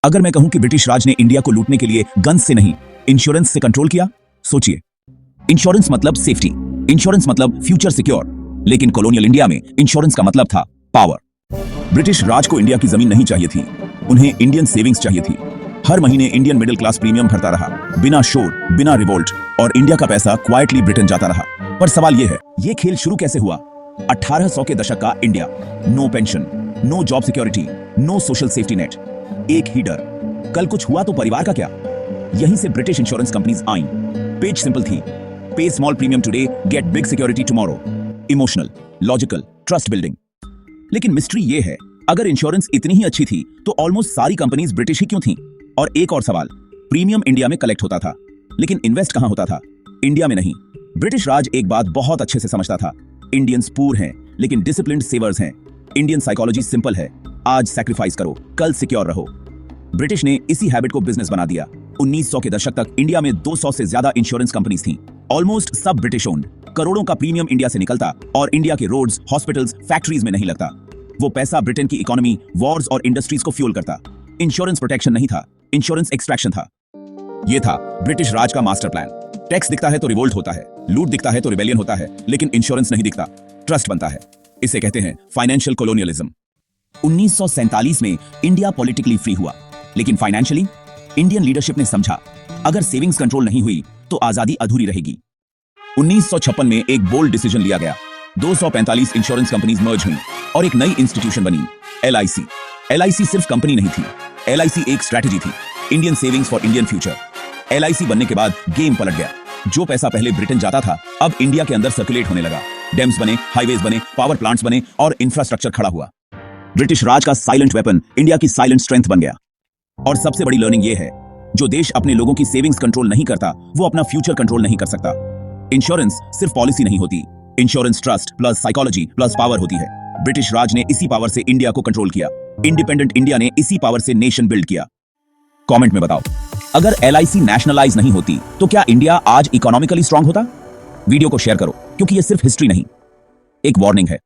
अगर मैं कहूं कि ब्रिटिश राज ने इंडिया को लूटने के लिए गन्स से नहीं, इंश्योरेंस से कंट्रोल किया, सोचिए। इंश्योरेंस मतलब सेफ्टी, इंश्योरेंस मतलब फ्यूचर सिक्योर। लेकिन कॉलोनियल इंडिया में इंश्योरेंस का मतलब था पावर। ब्रिटिश राज को इंडिया की जमीन नहीं चाहिए थी, उन्हें इंडियन सेविंग्स चाहिए थी। हर महीने इंडियन मिडिल क्लास प्रीमियम भरता रहा, बिना शोर, बिना रिवोल्ट, और इंडिया का पैसा क्वाइटली ब्रिटेन जाता रहा। पर सवाल यह है, यह खेल शुरू कैसे हुआ? 1800 के दशक का India, no pension, no job security, no social safety net, एक ही डर, कल कुछ हुआ तो परिवार का क्या? यहीं से ब्रिटिश इंश्योरेंस कंपनीज आईं। पेज सिंपल थी, पे small premium today, get big security tomorrow. Emotional, logical, trust building. लेकिन मिस्ट्री ये है, अगर इंश्योरेंस इतनी ही अच्छी थी तो ऑलमोस्ट सारी कंपनीज ब्रिटिश ही क्यों थीं? और एक और सवाल, प्रीमियम इंडिया में कलेक्ट होता था, लेकिन इन्वेस्ट कहां होता था? इंडिया में नहीं। ब्रिटिश राज एक बात बहुत अच्छे से समझता था, इंडियंस पूर हैं लेकिन डिसिप्लिन्ड सेवर्स हैं। इंडियन साइकोलॉजी सिंपल है, आज सैक्रिफाइस करो, कल सिक्योर रहो। ब्रिटिश ने इसी हैबिट को बिजनेस बना दिया। 1900 के दशक तक इंडिया में 200 से ज्यादा इंश्योरेंस कंपनीज थीं, ऑलमोस्ट सब ब्रिटिश ओन्ड। करोड़ों का प्रीमियम इंडिया से निकलता और इंडिया के रोड्स, हॉस्पिटल्स, फैक्ट्रीज में नहीं लगता। वो पैसा ब्रिटेन की इकोनॉमी, वॉर्स और इंडस्ट्रीज को फ्यूल करता। इंश्योरेंस प्रोटेक्शन नहीं था, इंश्योरेंस एक्सट्रैक्शन था। यह था ब्रिटिश राज का मास्टर प्लान। टैक्स दिखता है तो रिवोल्ट होता है, लूट दिखता है तो रिबेलियन होता है, लेकिन इंश्योरेंस नहीं दिखता, ट्रस्ट बनता है। इसे कहते हैं फाइनेंशियल कोलोनियलिज्म। 1947 में इंडिया पॉलिटिकली फ्री हुआ, लेकिन फाइनेंशियली इंडियन लीडरशिप ने समझा, अगर सेविंग्स कंट्रोल नहीं हुई तो आजादी अधूरी रहेगी। 1956 में एक बोल्ड डिसीजन लिया गया। 245 इंश्योरेंस कंपनीज मर्ज हुई और एक नई इंस्टीट्यूशन बनी, LIC। LIC सिर्फ कंपनी नहीं थी, LIC एक स्ट्रैटेजी थी, Indian savings for Indian future. LIC बनने के बाद गेम पलट गया। जो पैसा पहले ब्रिटेन जाता था, अब इंडिया के अंदर सर्कुलेट होने लगा। डैम्स बने, हाईवेज बने, पावर प्लांट्स बने और इंफ्रास्ट्रक्चर खड़ा हुआ। ब्रिटिश राज का साइलेंट वेपन इंडिया की साइलेंट स्ट्रेंथ बन गया। और सबसे बड़ी लर्निंग यह है, जो देश अपने लोगों की सेविंग्स कंट्रोल नहीं करता, वो अपना फ्यूचर कंट्रोल नहीं कर सकता। इंश्योरेंस सिर्फ पॉलिसी नहीं होती, insurance trust plus psychology plus power होती है। ब्रिटिश राज ने इसी पावर से इंडिया को कंट्रोल किया, इंडिपेंडेंट इंडिया ने इसी पावर से नेशन बिल्ड किया। कमेंट में बताओ, अगर LIC नेशनलाइज नहीं होती तो क्या इंडिया आज इकोनॉमिकली स्ट्रांग होता? वीडियो को शेयर करो, क्योंकि ये सिर्फ हिस्ट्री नहीं, एक वार्निंग है।